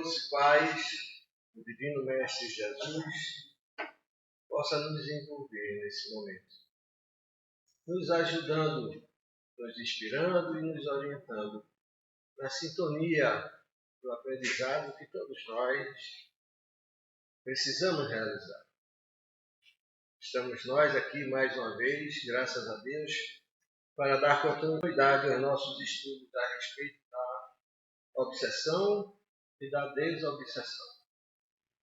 doce paz, o Divino Mestre Jesus, possa nos envolver nesse momento, nos ajudando, nos inspirando e nos orientando na sintonia do aprendizado que todos nós precisamos realizar. Estamos nós aqui mais uma vez, graças a Deus, para dar continuidade aos nossos estudos a respeito da obsessão e da desobsessão.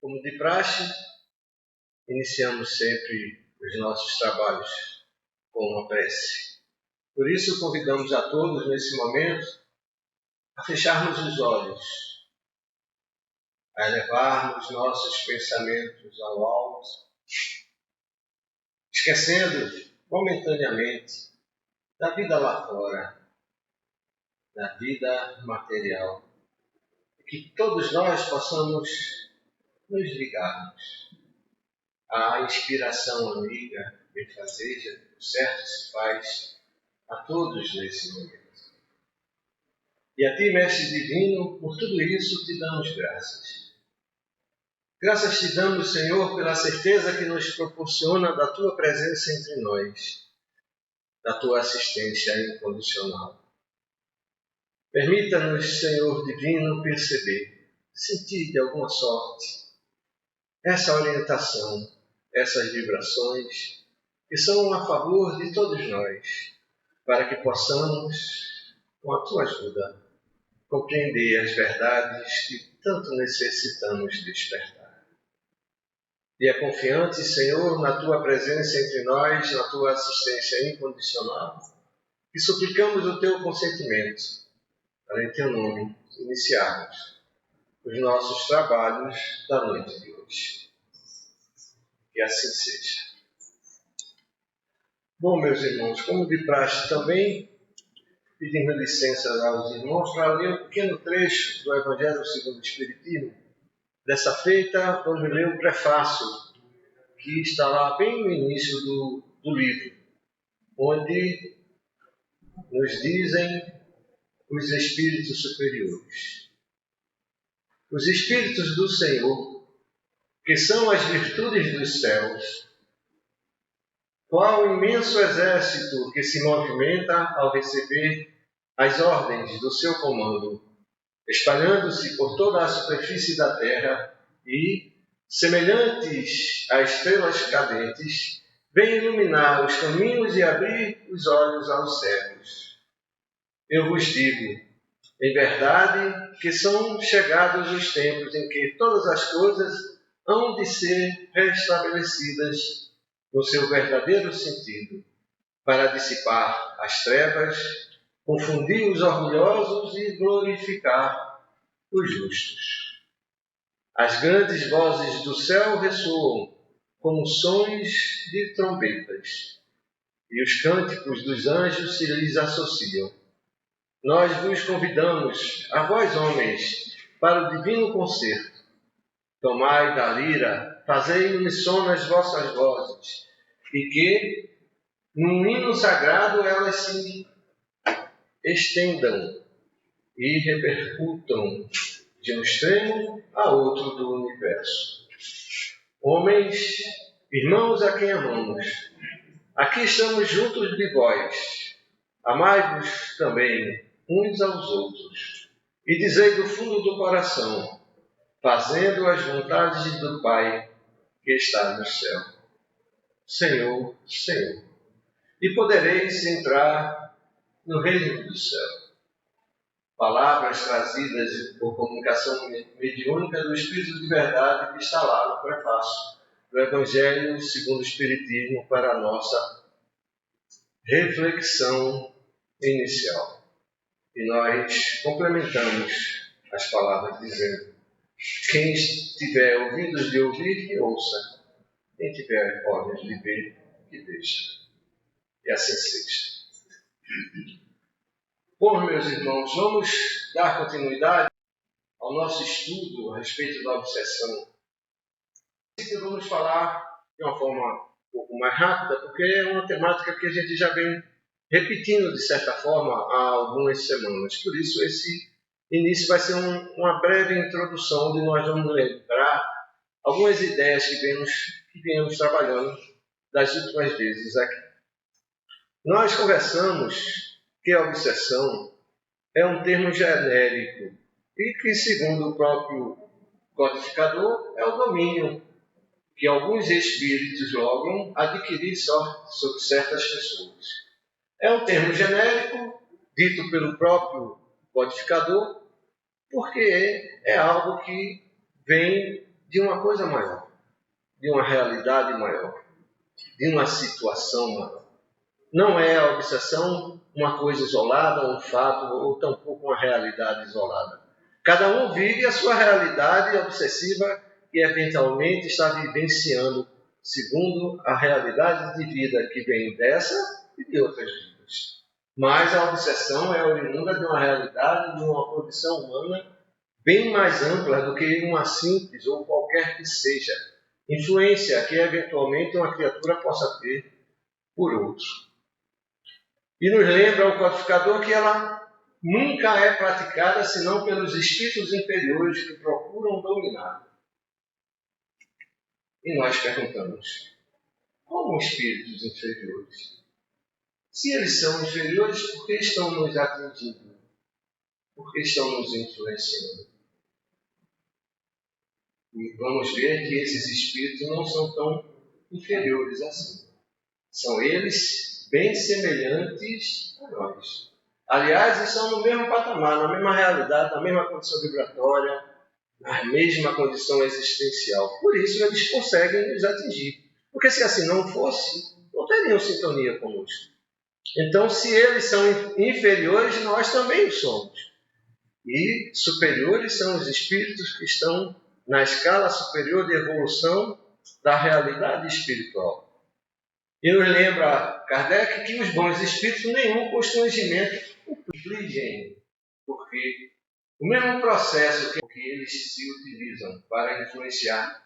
Como de praxe, iniciamos sempre os nossos trabalhos com uma prece. Por isso, convidamos a todos nesse momento a fecharmos os olhos, a elevarmos nossos pensamentos ao alto, esquecendo momentaneamente da vida lá fora, da vida material, e que todos nós possamos nos ligarmos à inspiração amiga, benfazeja, o certo se faz a todos nesse momento. E a Ti, Mestre Divino, por tudo isso te damos graças. Graças te damos, Senhor, pela certeza que nos proporciona da Tua presença entre nós, da Tua assistência incondicional. Permita-nos, Senhor Divino, perceber, sentir de alguma sorte essa orientação, essas vibrações que são a favor de todos nós, para que possamos, com a Tua ajuda, compreender as verdades que tanto necessitamos despertar. E é confiante, Senhor, na Tua presença entre nós, na Tua assistência incondicional, que suplicamos o Teu consentimento para, em Teu nome, iniciarmos os nossos trabalhos da noite de hoje. Que assim seja. Bom, meus irmãos, como de praxe também, pedimos licença aos irmãos para ler um pequeno trecho do Evangelho segundo o Espiritismo. Dessa feita, vamos ler o prefácio, que está lá bem no início do livro, onde nos dizem os espíritos superiores. Os espíritos do Senhor, que são as virtudes dos céus, qual imenso exército que se movimenta ao receber as ordens do seu comando, espalhando-se por toda a superfície da terra e, semelhantes a estrelas cadentes, vem iluminar os caminhos e abrir os olhos aos cegos. Eu vos digo, em verdade, que são chegados os tempos em que todas as coisas hão de ser restabelecidas no seu verdadeiro sentido, para dissipar as trevas, confundir os orgulhosos e glorificar os justos. As grandes vozes do céu ressoam como sons de trombetas, e os cânticos dos anjos se lhes associam. Nós vos convidamos, a vós homens, para o divino concerto. Tomai da lira, fazei unissonas vossas vozes, e que, num hino sagrado, elas se estendam e repercutam de um extremo a outro do universo. Homens, irmãos a quem amamos, aqui estamos juntos de vós. Amai-vos também uns aos outros, e dizei do fundo do coração, fazendo as vontades do Pai que está no céu. Senhor, Senhor, e podereis entrar no reino do céu. Palavras trazidas por comunicação mediúnica do Espírito de Verdade que está lá no prefácio do Evangelho segundo o Espiritismo para a nossa reflexão inicial. E nós complementamos as palavras dizendo: quem tiver ouvidos de ouvir, que ouça. Quem tiver olhos de ver, que veja. E assim seja. Bom, meus irmãos, vamos dar continuidade ao nosso estudo a respeito da obsessão. Vamos falar de uma forma um pouco mais rápida, porque é uma temática que a gente já vem repetindo, de certa forma, há algumas semanas. Por isso, esse E nisso vai ser uma breve introdução onde nós vamos lembrar algumas ideias que viemos trabalhando das últimas vezes aqui. Nós conversamos que a obsessão é um termo genérico e que, segundo o próprio codificador, é o domínio que alguns espíritos logram adquirir sobre certas pessoas. É um termo genérico, dito pelo próprio codificador, porque é algo que vem de uma coisa maior, de uma realidade maior, de uma situação maior. Não é a obsessão uma coisa isolada, um fato, ou tampouco uma realidade isolada. Cada um vive a sua realidade obsessiva e eventualmente está vivenciando segundo a realidade de vida que vem dessa e de outras vidas. Mas a obsessão é oriunda de uma realidade, de uma condição humana bem mais ampla do que uma simples ou qualquer que seja influência que eventualmente uma criatura possa ter por outro. E nos lembra o codificador que ela nunca é praticada senão pelos espíritos inferiores que procuram dominar. E nós perguntamos, como espíritos inferiores? Se eles são inferiores, por que estão nos atingindo? Por que estão nos influenciando? E vamos ver que esses espíritos não são tão inferiores assim. São eles bem semelhantes a nós. Aliás, estão no mesmo patamar, na mesma realidade, na mesma condição vibratória, na mesma condição existencial. Por isso eles conseguem nos atingir. Porque se assim não fosse, não teriam sintonia conosco. Então, se eles são inferiores, nós também o somos. E superiores são os espíritos que estão na escala superior de evolução da realidade espiritual. E nos lembra Kardec que os bons espíritos nenhum constrangimento infligem, porque o mesmo processo que eles se utilizam para influenciar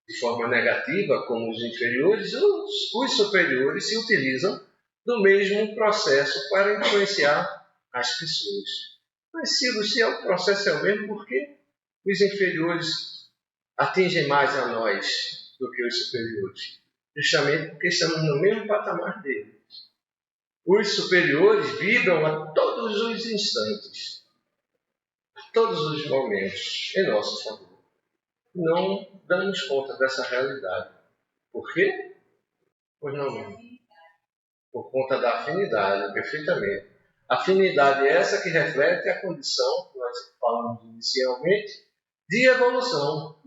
de forma negativa, como os inferiores, os superiores se utilizam do mesmo processo para influenciar as pessoas. Mas se o processo é o mesmo, por que os inferiores atingem mais a nós do que os superiores? Justamente porque estamos no mesmo patamar deles. Os superiores vibram a todos os instantes, a todos os momentos, em nosso favor. Não damos conta dessa realidade. Por quê? Pois não. Por conta da afinidade, perfeitamente. Afinidade é essa que reflete a condição que nós falamos inicialmente de evolução.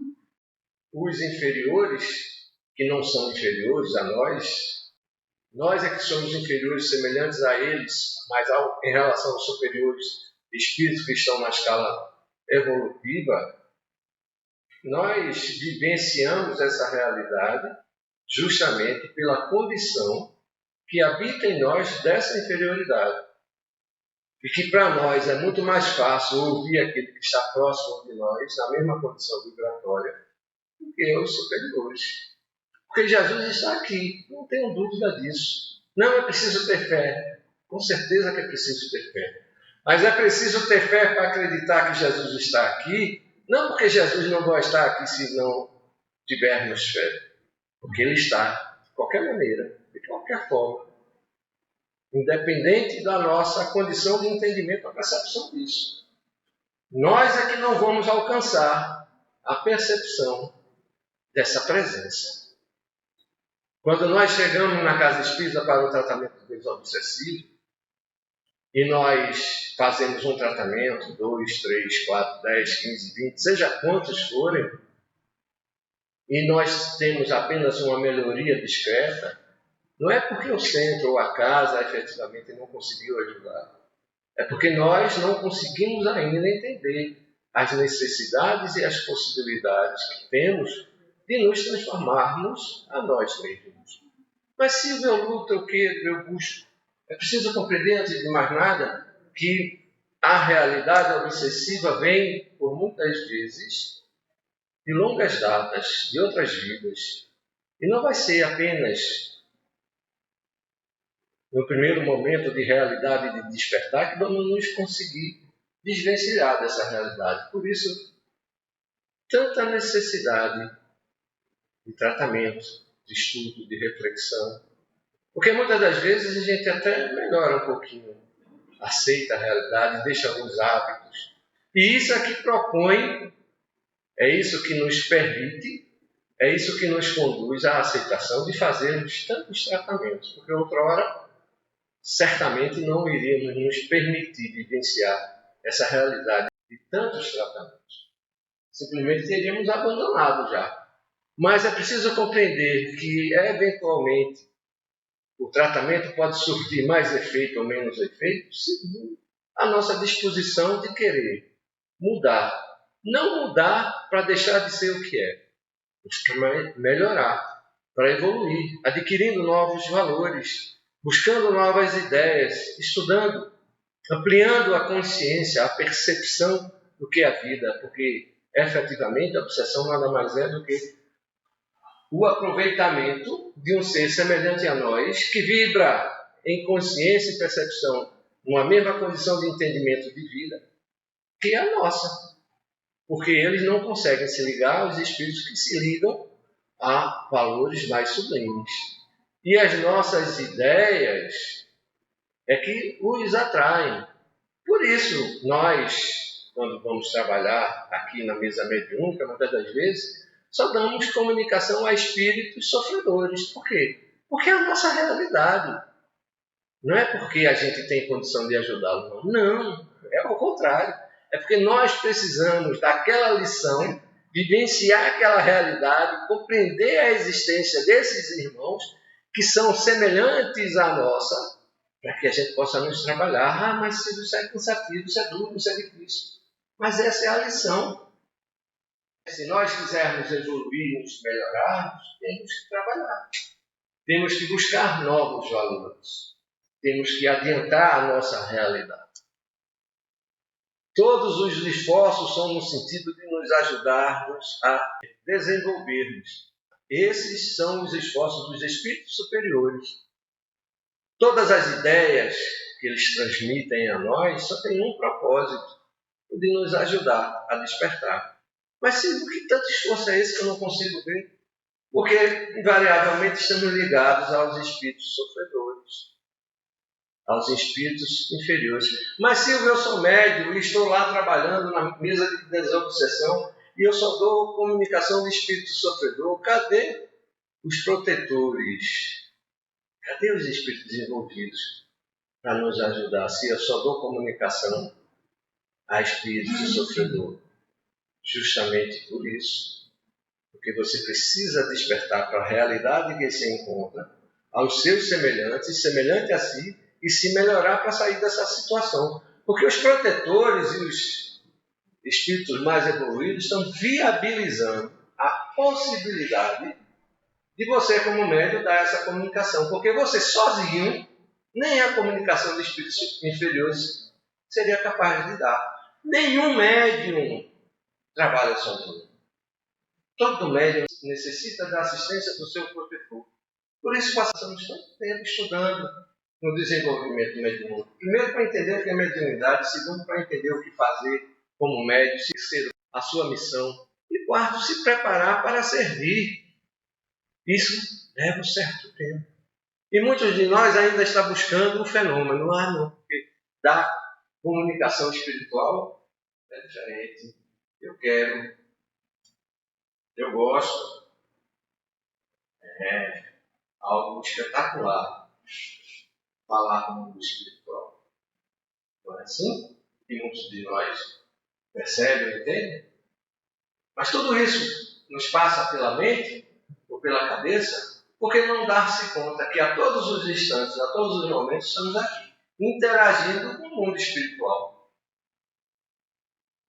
Os inferiores, que não são inferiores a nós é que somos inferiores semelhantes a eles, mas em relação aos superiores espíritos que estão na escala evolutiva, nós vivenciamos essa realidade justamente pela condição que habita em nós dessa inferioridade. E que para nós é muito mais fácil ouvir aquele que está próximo de nós, na mesma condição vibratória, do que os superiores. Porque Jesus está aqui, não tenho dúvida disso. Não é preciso ter fé, com certeza que é preciso ter fé. Mas é preciso ter fé para acreditar que Jesus está aqui, não porque Jesus não vai estar aqui se não tivermos fé. Porque Ele está, de qualquer maneira, de qualquer forma. Independente da nossa condição de entendimento, a percepção disso. Nós é que não vamos alcançar a percepção dessa presença. Quando nós chegamos na casa espírita para o tratamento do desobsessivo, e nós fazemos um tratamento, 2, 3, 4, 10, 15, 20, seja quantos forem, e nós temos apenas uma melhoria discreta, não é porque o centro ou a casa efetivamente não conseguiu ajudar. É porque nós não conseguimos ainda entender as necessidades e as possibilidades que temos de nos transformarmos a nós mesmos. Mas se eu luto, eu quero, eu busco. É preciso compreender, antes de mais nada, que a realidade obsessiva vem, por muitas vezes, de longas datas, de outras vidas. E não vai ser apenas no primeiro momento de realidade de despertar que vamos nos conseguir desvencilhar dessa realidade. Por isso, tanta necessidade de tratamento, de estudo, de reflexão. Porque muitas das vezes a gente até melhora um pouquinho, aceita a realidade, deixa alguns hábitos. E isso é que propõe, é isso que nos permite, é isso que nos conduz à aceitação de fazermos tantos tratamentos. Porque outrora, certamente não iríamos nos permitir vivenciar essa realidade de tantos tratamentos. Simplesmente teríamos abandonado já. Mas é preciso compreender que, eventualmente, o tratamento pode surtir mais efeito ou menos efeito segundo a nossa disposição de querer mudar. Não mudar para deixar de ser o que é, mas para melhorar, para evoluir, adquirindo novos valores, buscando novas ideias, estudando, ampliando a consciência, a percepção do que é a vida, porque efetivamente a obsessão nada mais é do que o aproveitamento de um ser semelhante a nós, que vibra em consciência e percepção, numa mesma condição de entendimento de vida, que é a nossa. Porque eles não conseguem se ligar aos espíritos que se ligam a valores mais sublimes. E as nossas ideias é que os atraem. Por isso, nós, quando vamos trabalhar aqui na mesa mediúnica, muitas das vezes, só damos comunicação a espíritos sofredores. Por quê? Porque é a nossa realidade. Não é porque a gente tem condição de ajudá-lo, não. Não, é ao contrário. É porque nós precisamos daquela lição, vivenciar aquela realidade, compreender a existência desses irmãos que são semelhantes à nossa, para que a gente possa nos trabalhar. Ah, mas isso é cansativo, isso é duro, isso é difícil. Mas essa é a lição. Se nós quisermos evoluir, nos melhorarmos, temos que trabalhar. Temos que buscar novos valores. Temos que adiantar a nossa realidade. Todos os esforços são no sentido de nos ajudarmos a desenvolvermos. Esses são os esforços dos espíritos superiores. Todas as ideias que eles transmitem a nós só têm um propósito, o de nos ajudar a despertar. Mas sim, que tanto esforço é esse que eu não consigo ver? Porque, invariavelmente, estamos ligados aos espíritos sofredores, aos espíritos inferiores. Mas, Silvio, eu sou médium e estou lá trabalhando na mesa de desobsessão e eu só dou comunicação de espírito sofredor. Cadê os protetores? Cadê os espíritos envolvidos para nos ajudar se eu só dou comunicação a espírito sofredor? Justamente por isso, porque você precisa despertar para a realidade que se encontra, aos seus semelhantes, semelhante a si, e se melhorar para sair dessa situação. Porque os protetores e os espíritos mais evoluídos estão viabilizando a possibilidade de você, como médium, dar essa comunicação. Porque você sozinho, nem a comunicação de espíritos inferiores seria capaz de dar. Nenhum médium trabalha sozinho. Todo médium necessita da assistência do seu protetor. Por isso passamos tanto tempo estudando no desenvolvimento mediúnico. Primeiro, para entender o que é mediunidade. Segundo, para entender o que fazer como médium. Terceiro, a sua missão. E quarto, se preparar para servir. Isso leva um certo tempo. E muitos de nós ainda estão buscando um fenômeno. Não, porque da comunicação espiritual é diferente. Eu quero, eu gosto, é algo espetacular falar com o mundo espiritual. Não é assim? E muitos de nós percebem, entendem? Mas tudo isso nos passa pela mente ou pela cabeça, porque não dar-se conta que a todos os instantes, a todos os momentos, estamos aqui, interagindo com o mundo espiritual.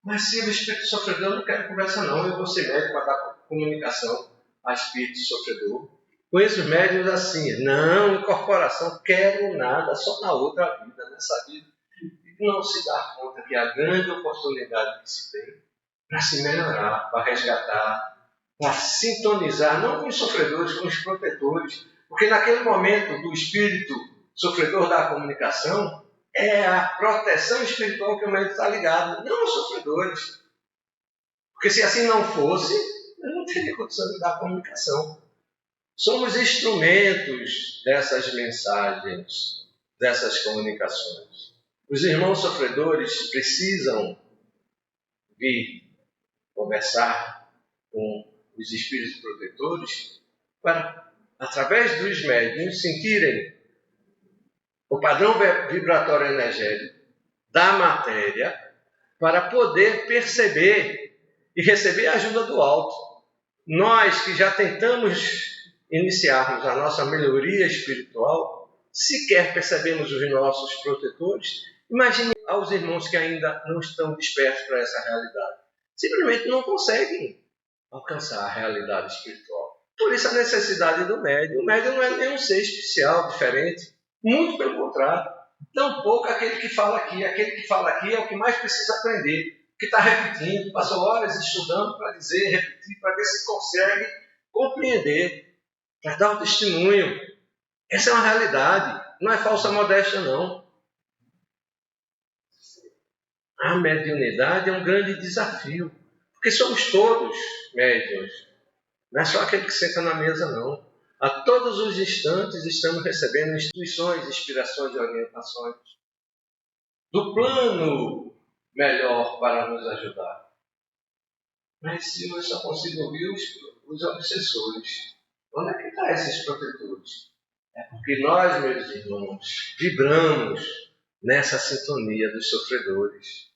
Mas se o espírito sofredor, eu não quero conversa não, eu vou ser médico para dar comunicação a espírito sofredor. Conheço os médiuns assim, não, incorporação, quero nada, só na outra vida, nessa vida. E não se dá conta que a grande oportunidade que se tem para se melhorar, para resgatar, para sintonizar, não com os sofredores, com os protetores. Porque naquele momento do espírito sofredor da comunicação, é a proteção espiritual que o médium está ligado, não aos sofredores. Porque se assim não fosse, eu não teria condição de dar comunicação. Somos instrumentos dessas mensagens, dessas comunicações. Os irmãos sofredores precisam vir conversar com os espíritos protetores para, através dos médiuns, sentirem o padrão vibratório energético da matéria para poder perceber e receber a ajuda do alto. Nós que já tentamos iniciarmos a nossa melhoria espiritual, sequer percebemos os nossos protetores. Imagine aos irmãos que ainda não estão despertos para essa realidade. Simplesmente não conseguem alcançar a realidade espiritual. Por isso a necessidade do médium. O médium não é nenhum ser especial, diferente. Muito pelo contrário. Tampouco aquele que fala aqui. Aquele que fala aqui é o que mais precisa aprender. Que está repetindo, passou horas estudando para dizer, repetir, para ver se consegue compreender, para dar um testemunho. Essa é uma realidade, não é falsa modéstia, não. A mediunidade é um grande desafio, porque somos todos médiuns, não é só aquele que senta na mesa, não. A todos os instantes estamos recebendo instruções, inspirações e orientações do plano melhor para nos ajudar. Mas se eu só consigo ouvir os obsessores, onde é que estão esses protetores? É porque nós, meus irmãos, vibramos nessa sintonia dos sofredores.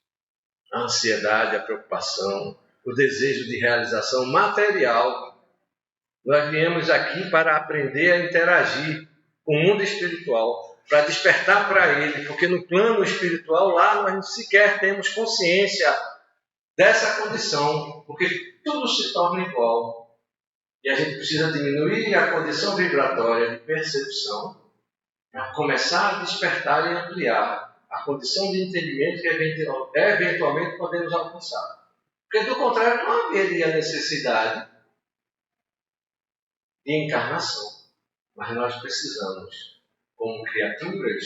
A ansiedade, a preocupação, o desejo de realização material. Nós viemos aqui para aprender a interagir com o mundo espiritual, para despertar para ele, porque no plano espiritual lá nós sequer temos consciência dessa condição, porque tudo se torna igual. E a gente precisa diminuir a condição vibratória de percepção para começar a despertar e ampliar a condição de entendimento que eventualmente podemos alcançar. Porque do contrário não haveria necessidade de encarnação. Mas nós precisamos, como criaturas,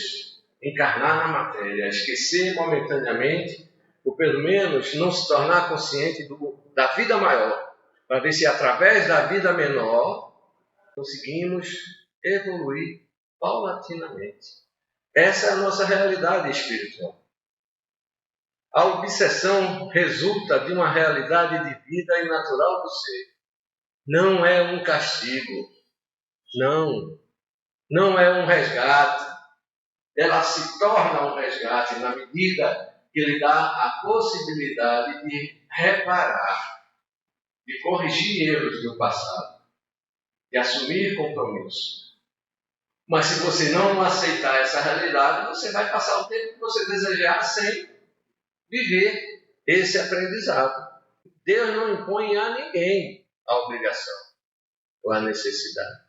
encarnar na matéria, esquecer momentaneamente, ou pelo menos não se tornar consciente da vida maior, para ver se através da vida menor conseguimos evoluir paulatinamente. Essa é a nossa realidade espiritual. A obsessão resulta de uma realidade de vida e natural do ser. Não é um castigo. Não é um resgate. Ela se torna um resgate na medida que lhe dá a possibilidade de reparar, de corrigir erros do passado, de assumir compromisso. Mas se você não aceitar essa realidade, você vai passar o tempo que você desejar sem viver esse aprendizado. Deus não impõe a ninguém a obrigação ou a necessidade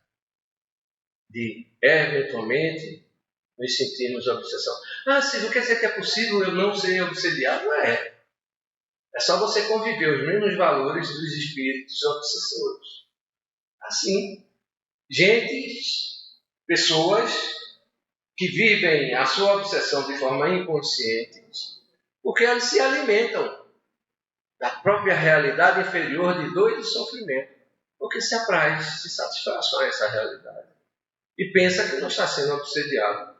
de, eventualmente, nos sentirmos obsessão. Silvio, quer dizer que é possível eu não ser obsediado? Não é. É só você conviver os mesmos valores dos espíritos obsessores. Assim, pessoas que vivem a sua obsessão de forma inconsciente, porque eles se alimentam da própria realidade inferior de dor e de sofrimento, porque se apraz, se satisfaz com essa realidade e pensa que não está sendo obsediado.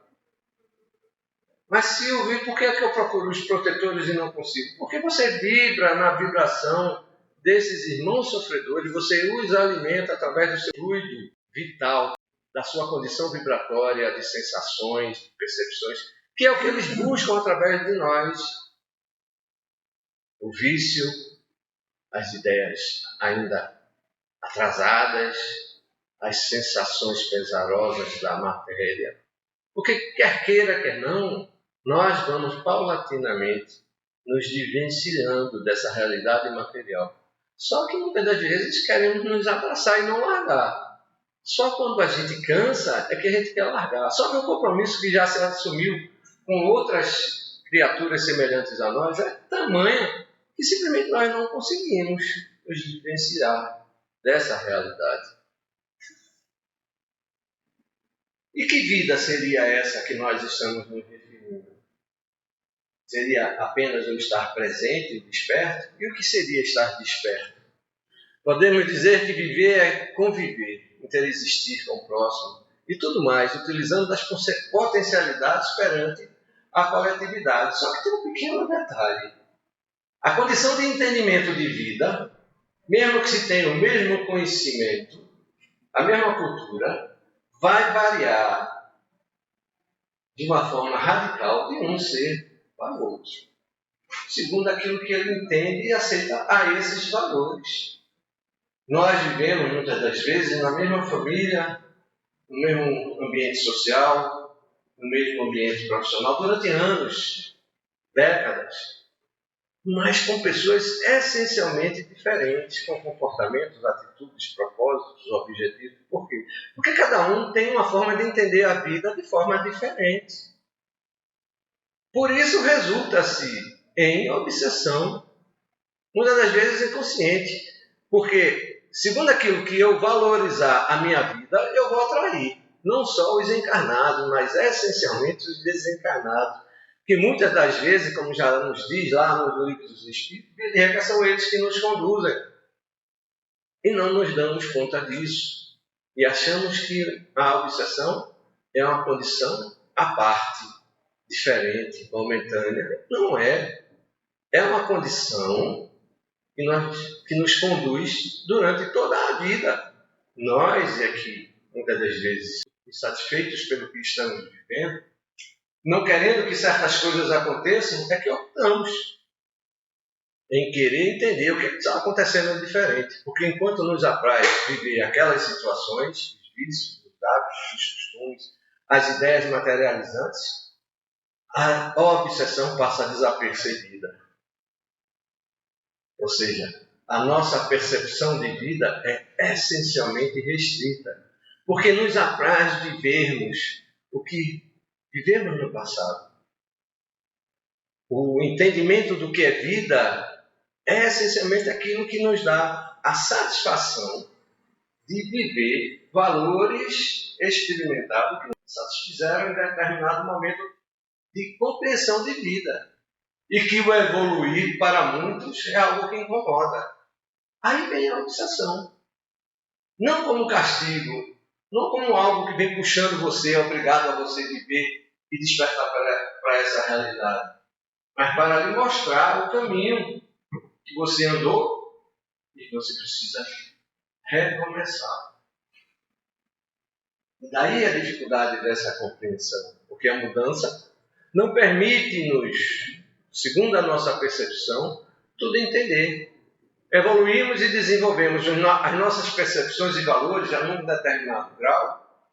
Mas Silvio, por que é que eu procuro os protetores e não consigo? Porque você vibra na vibração desses irmãos sofredores, você os alimenta através do seu fluido vital, da sua condição vibratória de sensações, de percepções, que é o que eles buscam através de nós. O vício, as ideias ainda atrasadas, as sensações pesarosas da matéria. Porque quer queira, quer não, nós vamos paulatinamente nos vivenciando dessa realidade material. Só que muitas das vezes queremos nos abraçar e não largar. Só quando a gente cansa é que a gente quer largar. Só que o compromisso que já se assumiu com outras criaturas semelhantes a nós é tamanho que simplesmente nós não conseguimos nos vivenciar dessa realidade. E que vida seria essa que nós estamos nos referindo? Seria apenas o estar presente, o desperto? E o que seria estar desperto? Podemos dizer que viver é conviver, interexistir com o próximo e tudo mais, utilizando as potencialidades perante a coletividade. Só que tem um pequeno detalhe. A condição de entendimento de vida, mesmo que se tenha o mesmo conhecimento, a mesma cultura, vai variar de uma forma radical de um ser para o outro, segundo aquilo que ele entende e aceita a esses valores. Nós vivemos, muitas das vezes, na mesma família, no mesmo ambiente social, no mesmo ambiente profissional, durante anos, décadas, mas com pessoas essencialmente diferentes, com comportamentos, atitudes, propósitos, objetivos. Por quê? Porque cada um tem uma forma de entender a vida de forma diferente. Por isso resulta-se em obsessão, muitas das vezes inconsciente, porque, segundo aquilo que eu valorizar a minha vida, eu vou atrair não só os encarnados, mas essencialmente os desencarnados, que muitas das vezes, como já nos diz lá nos livros dos Espíritos, são eles que nos conduzem. E não nos damos conta disso. E achamos que a obsessão é uma condição à parte, diferente, momentânea. Não é. É uma condição que nos conduz durante toda a vida. Nós é que, muitas das vezes, insatisfeitos pelo que estamos vivendo, não querendo que certas coisas aconteçam, é que optamos em querer entender o que está acontecendo diferente. Porque enquanto nos apraz viver aquelas situações, os vícios, os hábitos, os costumes, as ideias materializantes, a obsessão passa desapercebida. Ou seja, a nossa percepção de vida é essencialmente restrita, porque nos apraz vivermos o que vivemos no passado. O entendimento do que é vida é essencialmente aquilo que nos dá a satisfação de viver valores experimentados que nos satisfizeram em determinado momento de compreensão de vida. E que o evoluir para muitos é algo que incomoda. Aí vem a obsessão. Não como castigo, não como algo que vem puxando você, obrigado a você viver e despertar para essa realidade, mas para lhe mostrar o caminho que você andou e que você precisa recomeçar. E daí a dificuldade dessa compreensão, porque a mudança não permite-nos, segundo a nossa percepção, tudo entender. Evoluímos e desenvolvemos as nossas percepções e valores a um determinado grau,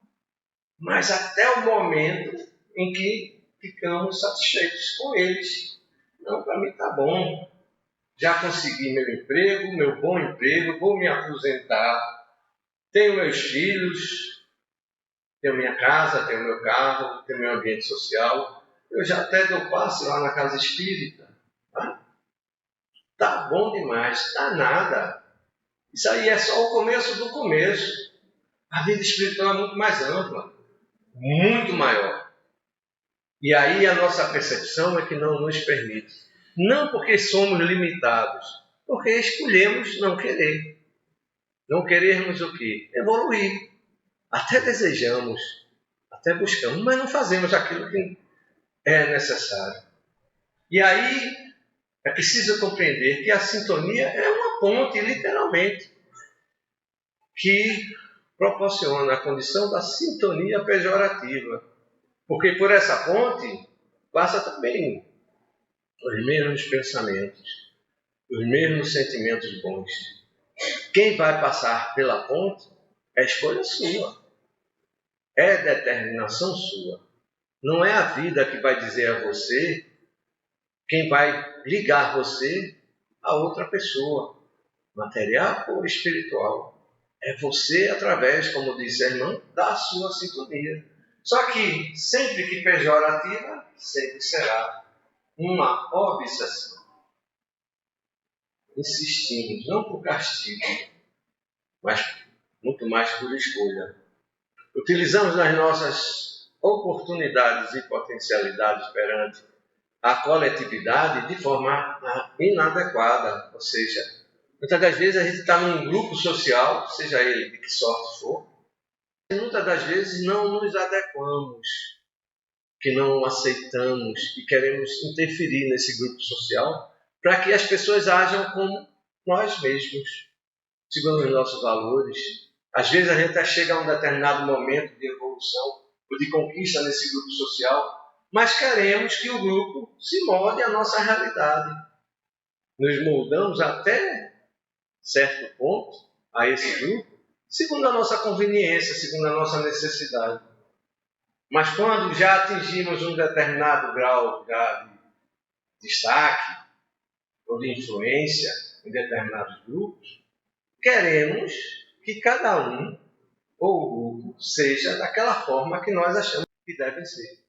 mas até o momento em que ficamos satisfeitos com eles. Não, para mim está bom. Já consegui meu emprego, meu bom emprego, vou me aposentar, tenho meus filhos, tenho minha casa, tenho meu carro, tenho meu ambiente social. Eu já até dou passe lá na casa espírita. Tá bom demais, tá nada. Isso aí é só o começo do começo. A vida espiritual é muito mais ampla, muito maior. E aí a nossa percepção é que não nos permite. Não porque somos limitados, porque escolhemos não querer. Não querermos o quê? Evoluir. Até desejamos, até buscamos, mas não fazemos aquilo que é necessário. E aí é preciso compreender que a sintonia é uma ponte, literalmente, que proporciona a condição da sintonia pejorativa. Porque por essa ponte passa também os mesmos pensamentos, os mesmos sentimentos bons. Quem vai passar pela ponte é escolha sua, é determinação sua. Não é a vida que vai dizer a você, quem vai ligar você a outra pessoa, material ou espiritual. É você através, como disse a irmã, da sua sintonia. Só que, sempre que pejorativa, sempre será uma obsessão. Insistimos, não por castigo, mas muito mais por escolha. Utilizamos as nossas oportunidades e potencialidades perante a coletividade de forma inadequada. Ou seja, muitas das vezes a gente está num grupo social, seja ele de que sorte for, e muitas das vezes não nos adequamos, que não aceitamos e queremos interferir nesse grupo social para que as pessoas ajam como nós mesmos, segundo os nossos valores. Às vezes a gente até chega a um determinado momento de evolução ou de conquista nesse grupo social, mas queremos que o grupo se molde à nossa realidade. Nos moldamos até certo ponto a esse grupo, segundo a nossa conveniência, segundo a nossa necessidade. Mas quando já atingimos um determinado grau de destaque ou de influência em determinados grupos, queremos que cada um ou o grupo seja daquela forma que nós achamos que devem ser.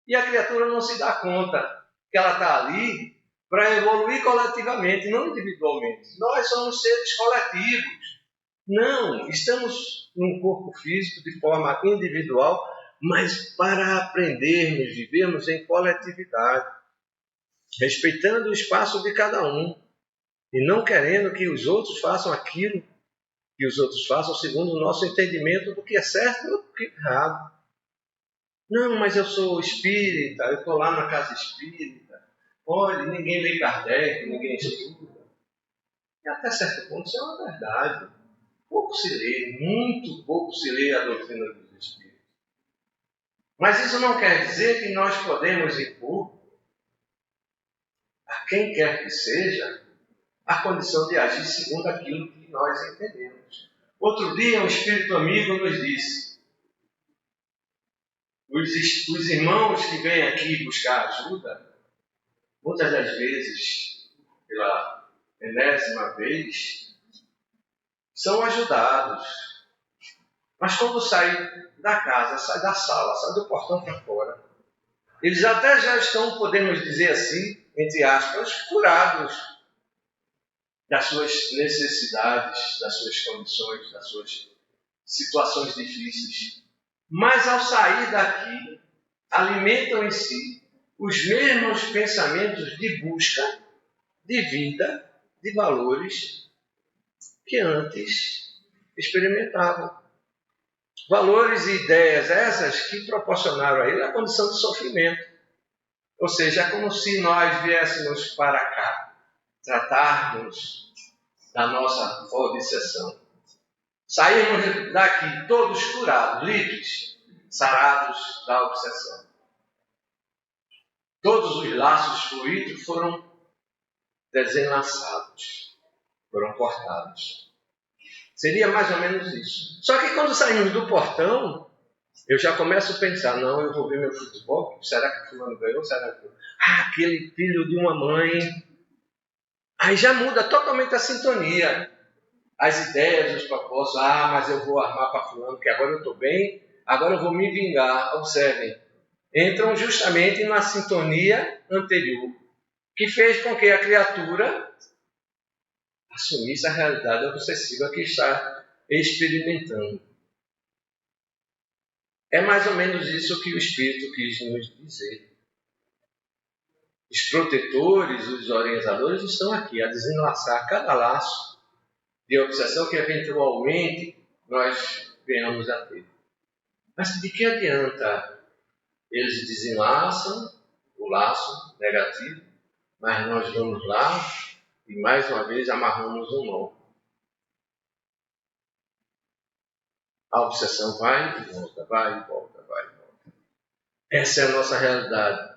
E a criatura não se dá conta que ela está ali para evoluir coletivamente, não individualmente. Nós somos seres coletivos. Não, estamos num corpo físico de forma individual, mas para aprendermos, vivermos em coletividade, respeitando o espaço de cada um e não querendo que os outros façam aquilo que os outros façam segundo o nosso entendimento do que é certo ou do que é errado. Não, mas eu sou espírita, eu estou lá na casa espírita. Olha, ninguém lê Kardec, ninguém estuda. E até certo ponto isso é uma verdade. Pouco se lê, muito pouco se lê a doutrina dos espíritos. Mas isso não quer dizer que nós podemos impor a quem quer que seja a condição de agir segundo aquilo que nós entendemos. Outro dia um espírito amigo nos disse: os irmãos que vêm aqui buscar ajuda, muitas das vezes, pela enésima vez, são ajudados. Mas quando saem da casa, saem da sala, saem do portão para fora, eles até já estão, podemos dizer assim, entre aspas, curados das suas necessidades, das suas condições, das suas situações difíceis. Mas ao sair daqui, alimentam em si os mesmos pensamentos de busca, de vida, de valores que antes experimentavam. Valores e ideias essas que proporcionaram a ele a condição de sofrimento. Ou seja, é como se nós viéssemos para cá tratarmos da nossa obsessão. Saímos daqui todos curados, livres, sarados da obsessão. Todos os laços fluídos foram desenlaçados, foram cortados. Seria mais ou menos isso. Só que quando saímos do portão, eu já começo a pensar: não, eu vou ver meu futebol, será que o fulano ganhou? Será que aquele filho de uma mãe. Aí já muda totalmente a sintonia. As ideias, os propósitos: mas eu vou armar para fulano, que agora eu estou bem, agora eu vou me vingar. Observem, entram justamente na sintonia anterior, que fez com que a criatura assumisse a realidade obsessiva que está experimentando. É mais ou menos isso que o Espírito quis nos dizer. Os protetores, os orientadores estão aqui a desenlaçar cada laço de obsessão que eventualmente nós venhamos a ter. Mas de que adianta? Eles desenlaçam o laço negativo, mas nós vamos lá e mais uma vez amarramos um nó. A obsessão vai e volta, vai e volta, vai e volta. Essa é a nossa realidade.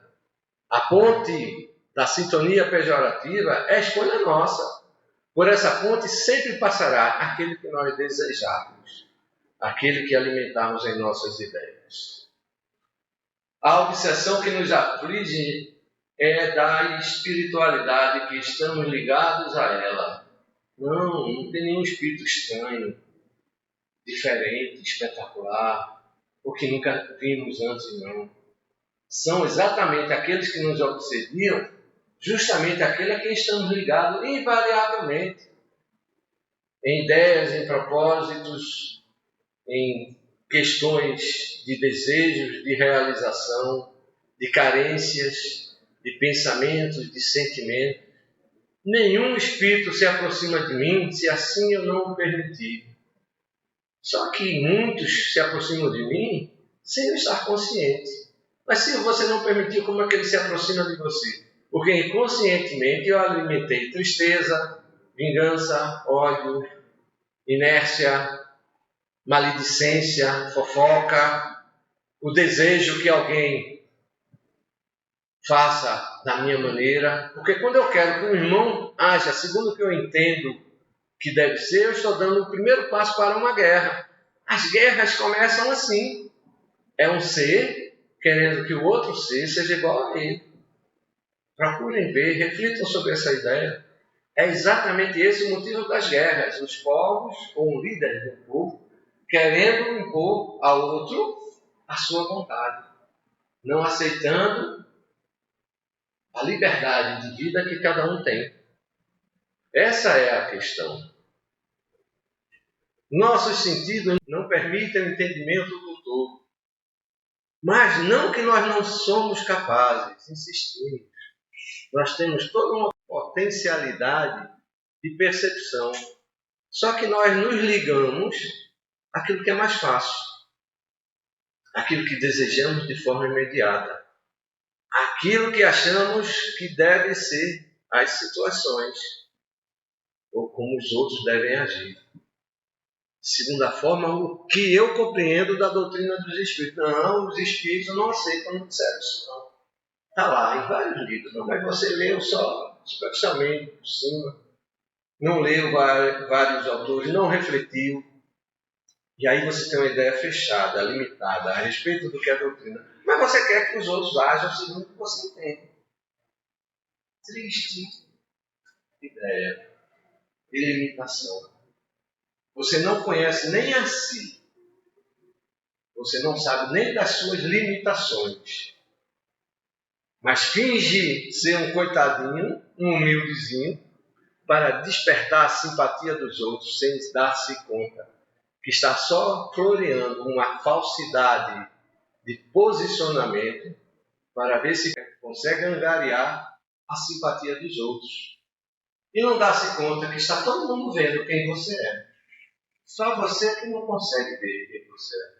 A ponte da sintonia pejorativa é a escolha nossa. Por essa ponte sempre passará aquele que nós desejarmos, aquele que alimentarmos em nossas ideias. A obsessão que nos aflige é da espiritualidade que estamos ligados a ela. Não tem nenhum espírito estranho, diferente, espetacular, ou que nunca vimos antes, não. São exatamente aqueles que nos obsediam, justamente aquele a quem estamos ligados invariavelmente, em ideias, em propósitos, em questões de desejos, de realização, de carências, de pensamentos, de sentimentos. Nenhum espírito se aproxima de mim se assim eu não o permitir. Só que muitos se aproximam de mim sem eu estar consciente. Mas se você não permitir, como é que ele se aproxima de você? Porque inconscientemente eu alimentei tristeza, vingança, ódio, inércia, maledicência, fofoca, o desejo que alguém faça da minha maneira. Porque quando eu quero que um irmão haja segundo o que eu entendo que deve ser, eu estou dando o primeiro passo para uma guerra. As guerras começam assim. É um ser querendo que o outro ser seja igual a ele. Procurem ver, reflitam sobre essa ideia. É exatamente esse o motivo das guerras. Os povos, ou um líder do povo, querendo impor ao outro a sua vontade, não aceitando a liberdade de vida que cada um tem. Essa é a questão. Nossos sentidos não permitem o entendimento do todo. Mas não que nós não somos capazes, insistimos. Nós temos toda uma potencialidade de percepção. Só que nós nos ligamos àquilo que é mais fácil, àquilo que desejamos de forma imediata, aquilo que achamos que deve ser as situações, ou como os outros devem agir. Segundo a forma, o que eu compreendo da doutrina dos Espíritos. Não, os Espíritos não aceitam não disseram isso, não. Está lá em vários livros, não, mas você leu só superficialmente, por cima. Não leu vários autores, não refletiu. E aí você tem uma ideia fechada, limitada, a respeito do que é a doutrina. Mas você quer que os outros ajam segundo o que você entende. Triste ideia de limitação. Você não conhece nem a si. Você não sabe nem das suas limitações. Mas finge ser um coitadinho, um humildezinho, para despertar a simpatia dos outros, sem dar-se conta que está só floreando uma falsidade de posicionamento para ver se consegue angariar a simpatia dos outros. E não dá-se conta que está todo mundo vendo quem você é. Só você que não consegue ver quem você é.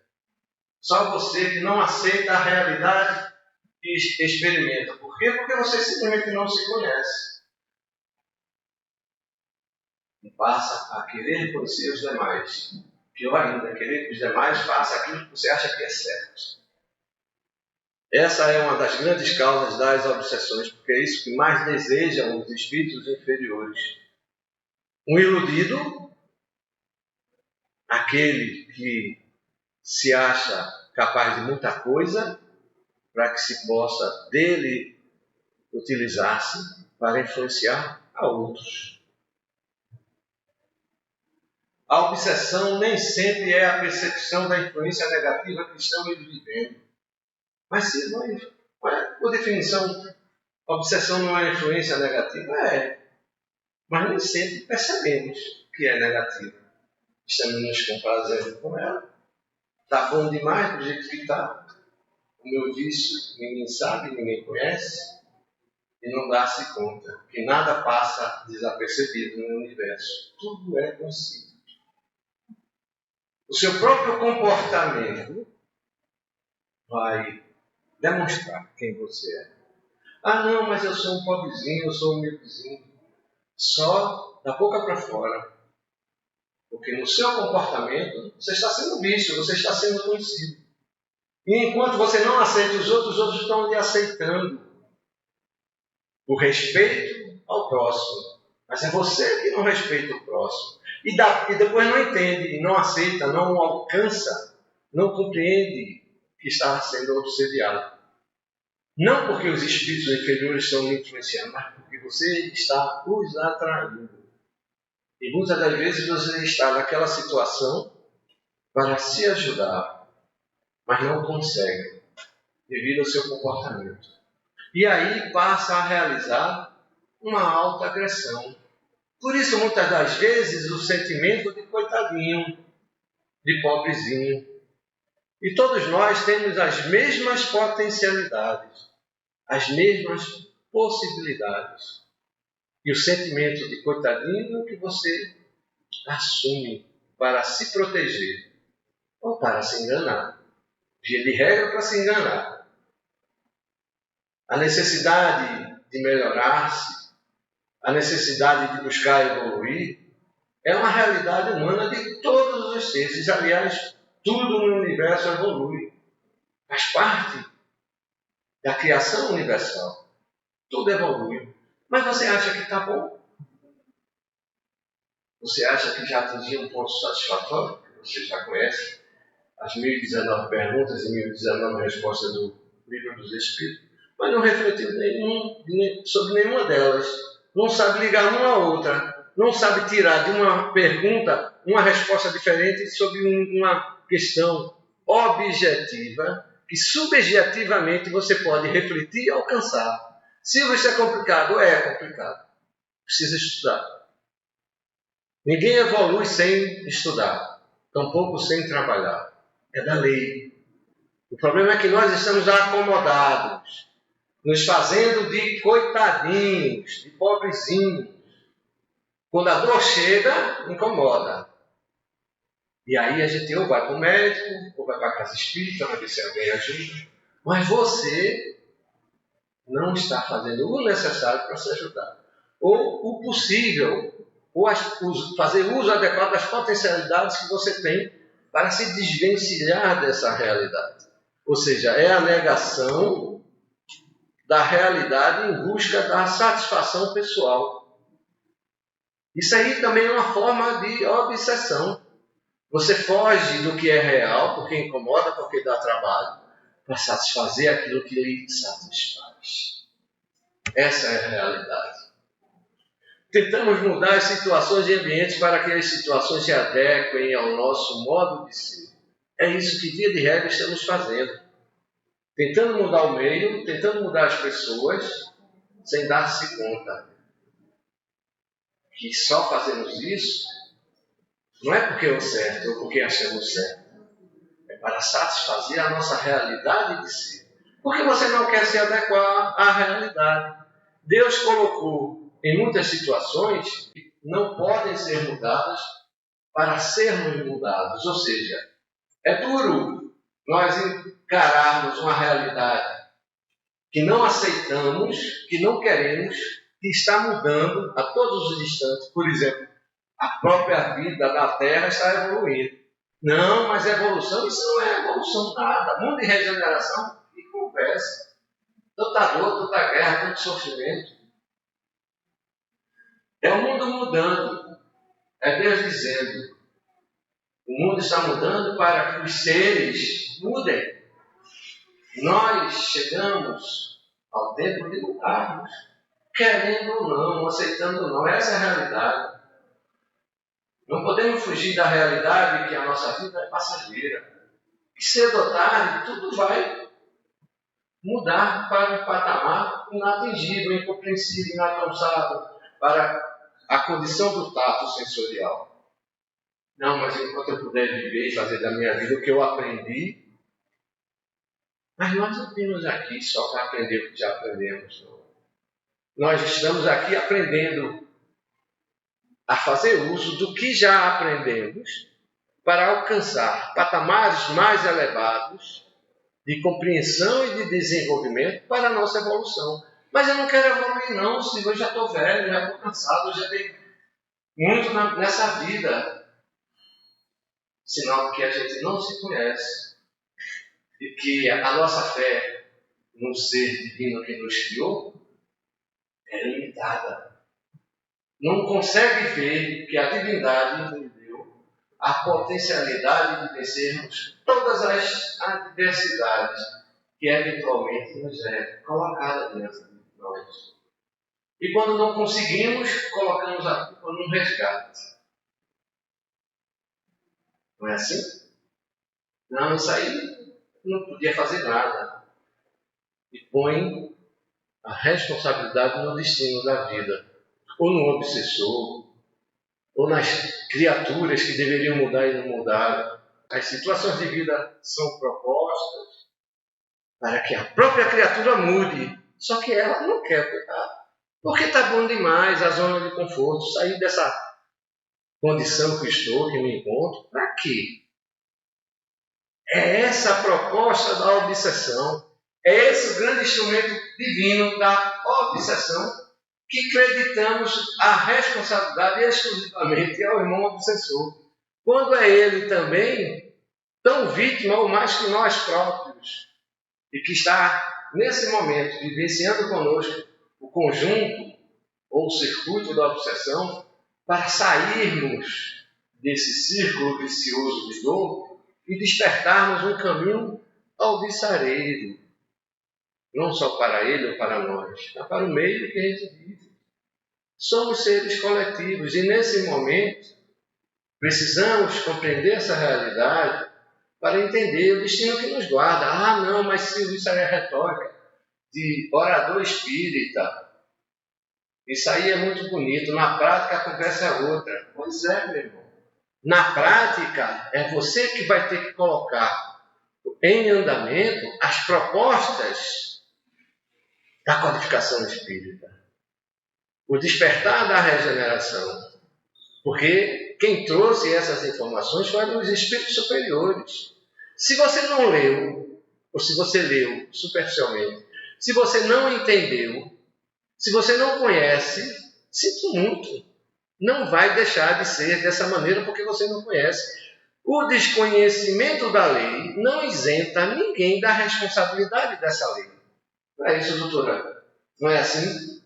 Só você que não aceita a realidade e experimenta. Por quê? Porque você simplesmente não se conhece. E passa a querer conhecer os demais. Pior ainda, querer que os demais façam aquilo que você acha que é certo. Essa é uma das grandes causas das obsessões, porque é isso que mais desejam os espíritos inferiores. Um iludido, aquele que se acha capaz de muita coisa, para que se possa dele utilizar-se para influenciar a outros. A obsessão nem sempre é a percepção da influência negativa que estamos vivendo. Mas se não é, por definição, a obsessão não é influência negativa? É. Mas nem sempre percebemos que é negativa. Estamos nos compadecendo com ela. Está bom demais do jeito que está. O meu vício, ninguém sabe, ninguém conhece. E não dá-se conta que nada passa desapercebido no universo. Tudo é conhecido. O seu próprio comportamento vai demonstrar quem você é. Ah, não, mas eu sou um pobrezinho, eu sou um humildezinho. Só da boca para fora. Porque no seu comportamento, você está sendo visto, você está sendo conhecido. E enquanto você não aceita os outros estão lhe aceitando. O respeito ao próximo. Mas é você que não respeita o próximo. E depois não entende, não aceita, não alcança, não compreende que está sendo obsediado. Não porque os espíritos inferiores estão lhe influenciando, mas porque você está os atraindo. E muitas das vezes você está naquela situação para se ajudar, mas não consegue, devido ao seu comportamento. E aí passa a realizar uma alta agressão. Por isso, muitas das vezes, o sentimento de coitadinho, de pobrezinho. E todos nós temos as mesmas potencialidades, as mesmas possibilidades. E o sentimento de coitadinho é o que você assume para se proteger ou para se enganar. Via de regra, para se enganar. A necessidade de melhorar-se, a necessidade de buscar evoluir, é uma realidade humana de todos os seres. Aliás, tudo no universo evolui. Faz parte da criação universal. Tudo evolui. Mas você acha que está bom? Você acha que já atingiu um ponto satisfatório? Que você já conhece as 1019 perguntas e 1019 respostas do Livro dos Espíritos, mas não refletiu sobre nenhuma delas. Não sabe ligar uma à outra. Não sabe tirar de uma pergunta uma resposta diferente sobre uma questão objetiva que subjetivamente você pode refletir e alcançar. Se isso é complicado, é complicado. Precisa estudar. Ninguém evolui sem estudar, tampouco sem trabalhar. É da lei. O problema é que nós estamos acomodados, nos fazendo de coitadinhos, de pobrezinhos. Quando a dor chega, incomoda. E aí a gente ou vai para o médico, ou vai para a casa espírita, para ver se alguém ajuda. Mas você não está fazendo o necessário para se ajudar. Ou o possível, ou fazer uso adequado das potencialidades que você tem para se desvencilhar dessa realidade. Ou seja, é a negação da realidade em busca da satisfação pessoal. Isso aí também é uma forma de obsessão. Você foge do que é real, porque incomoda, porque dá trabalho, para satisfazer aquilo que lhe satisfaz. Essa é a realidade. Tentamos mudar as situações e ambientes para que as situações se adequem ao nosso modo de ser. É isso que, via de regra, estamos fazendo. Tentando mudar o meio, tentando mudar as pessoas, sem dar-se conta que só fazemos isso não é porque é o certo ou porque achamos certo. É para satisfazer a nossa realidade de ser. Porque você não quer se adequar à realidade. Deus colocou em muitas situações que não podem ser mudadas para sermos mudados. Ou seja, é duro nós encararmos uma realidade que não aceitamos, que não queremos, que está mudando a todos os instantes. Por exemplo, a própria vida da Terra está evoluindo. Não, mas evolução, isso não é evolução nada. Mundo de regeneração, que conversa. Tanta dor, tanta guerra, tanto sofrimento. É o mundo mudando. É Deus dizendo. O mundo está mudando para que os seres mudem. Nós chegamos ao tempo de mudarmos. Querendo ou não, aceitando ou não. Essa é a realidade. Não podemos fugir da realidade que a nossa vida é passageira. E cedo ou tarde, tudo vai mudar para um patamar inatingível, incompreensível, inalcançável, para a condição do tato sensorial. Não, mas enquanto eu puder viver e fazer da minha vida o que eu aprendi, mas nós não temos aqui só para aprender o que já aprendemos. Não. Nós estamos aqui aprendendo a fazer uso do que já aprendemos para alcançar patamares mais elevados de compreensão e de desenvolvimento para a nossa evolução. Mas eu não quero evoluir não, senhor, eu já estou velho, já estou cansado, eu já tenho muito nessa vida. Sinal de que a gente não se conhece e que a nossa fé no ser divino que nos criou é limitada. Não consegue ver que a divindade nos deu a potencialidade de vencermos todas as adversidades que eventualmente nos é colocada dentro de nós. E quando não conseguimos, colocamos a culpa num resgate. Não é assim? Não, isso aí não podia fazer nada. E põe a responsabilidade no destino da vida. Ou no obsessor, ou nas criaturas que deveriam mudar e não mudaram. As situações de vida são propostas para que a própria criatura mude Só que ela não quer cuidar. Porque está bom demais a zona de conforto, sair dessa condição que estou, que me encontro. Para quê? É essa a proposta da obsessão. É esse o grande instrumento divino da obsessão, que acreditamos a responsabilidade exclusivamente ao irmão obsessor, quando é ele também tão vítima ou mais que nós próprios, e que está, nesse momento, vivenciando conosco o conjunto ou o circuito da obsessão, para sairmos desse círculo vicioso de dor e despertarmos um caminho alvissareiro, não só para ele ou para nós, mas para o meio que a gente vive. Somos seres coletivos e, nesse momento, precisamos compreender essa realidade para entender o destino que nos guarda. Ah, não, mas Silvio, isso aí é retórica de orador espírita. Isso aí é muito bonito. Na prática, a conversa é outra. Pois é, meu irmão. Na prática, é você que vai ter que colocar em andamento as propostas da codificação espírita. O despertar da regeneração. Porque quem trouxe essas informações foram os espíritos superiores. Se você não leu, ou se você leu superficialmente, se você não entendeu, se você não conhece, sinto muito. Não vai deixar de ser dessa maneira porque você não conhece. O desconhecimento da lei não isenta ninguém da responsabilidade dessa lei. Não é isso, doutora? Não é assim?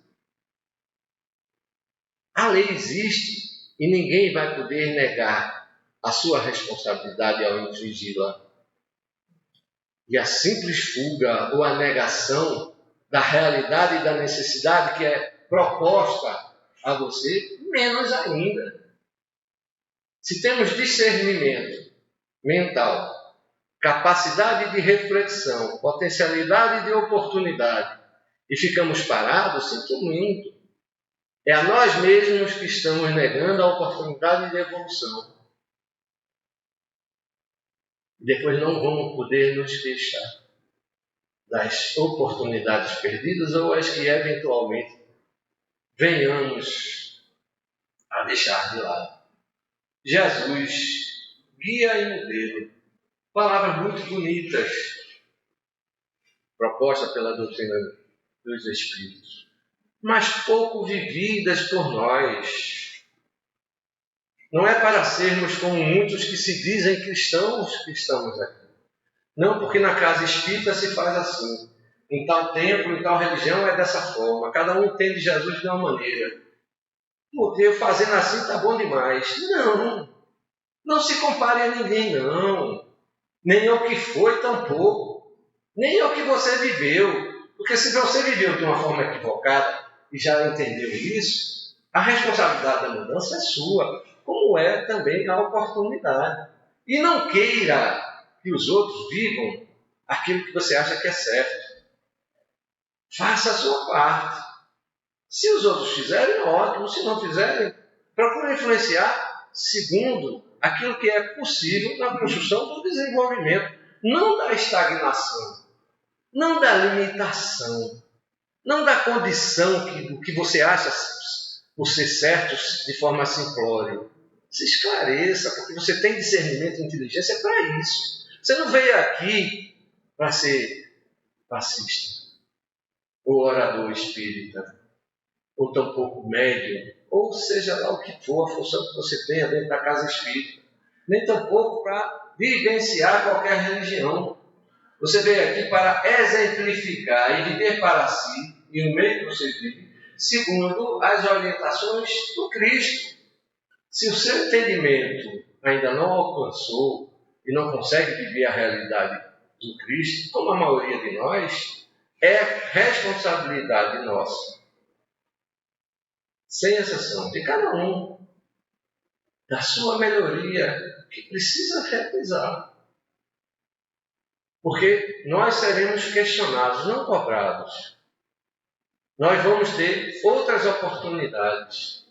A lei existe e ninguém vai poder negar a sua responsabilidade ao infringi-la. E a simples fuga ou a negação da realidade e da necessidade que é proposta a você, menos ainda. Se temos discernimento mental, capacidade de reflexão, potencialidade de oportunidade e ficamos parados, sinto muito. É a nós mesmos que estamos negando a oportunidade de evolução. Depois não vamos poder nos queixar das oportunidades perdidas ou as que eventualmente venhamos a deixar de lado. Jesus, guia e modelo. Palavras muito bonitas, propostas pela doutrina dos Espíritos, mas pouco vividas por nós. Não é para sermos como muitos que se dizem cristãos que estamos aqui. Não, porque na casa espírita se faz assim. Em tal templo, em tal religião é dessa forma. Cada um entende Jesus de uma maneira. Porque fazendo assim está bom demais. Não. Não se compare a ninguém, não. Nem ao que foi, tampouco. Nem ao que você viveu. Porque se você viveu de uma forma equivocada e já entendeu isso, a responsabilidade da mudança é sua, como é também a oportunidade. E não queira que os outros vivam aquilo que você acha que é certo. Faça a sua parte. Se os outros fizerem, ótimo. Se não fizerem, procure influenciar segundo aquilo que é possível na construção do desenvolvimento, não da estagnação, não da limitação, não da condição que você acha por ser certo de forma simplória. Se esclareça, porque você tem discernimento e inteligência para isso. Você não veio aqui para ser fascista, ou orador espírita, ou tampouco médium, ou seja lá o que for a função que você tenha dentro da casa espírita, nem tampouco para vivenciar qualquer religião. Você veio aqui para exemplificar e viver para si, e no meio que você vive, segundo as orientações do Cristo. Se o seu entendimento ainda não alcançou e não consegue viver a realidade do Cristo, como a maioria de nós, é responsabilidade nossa, sem exceção, de cada um, da sua melhoria, que precisa realizar. Porque nós seremos questionados, não cobrados. Nós vamos ter outras oportunidades.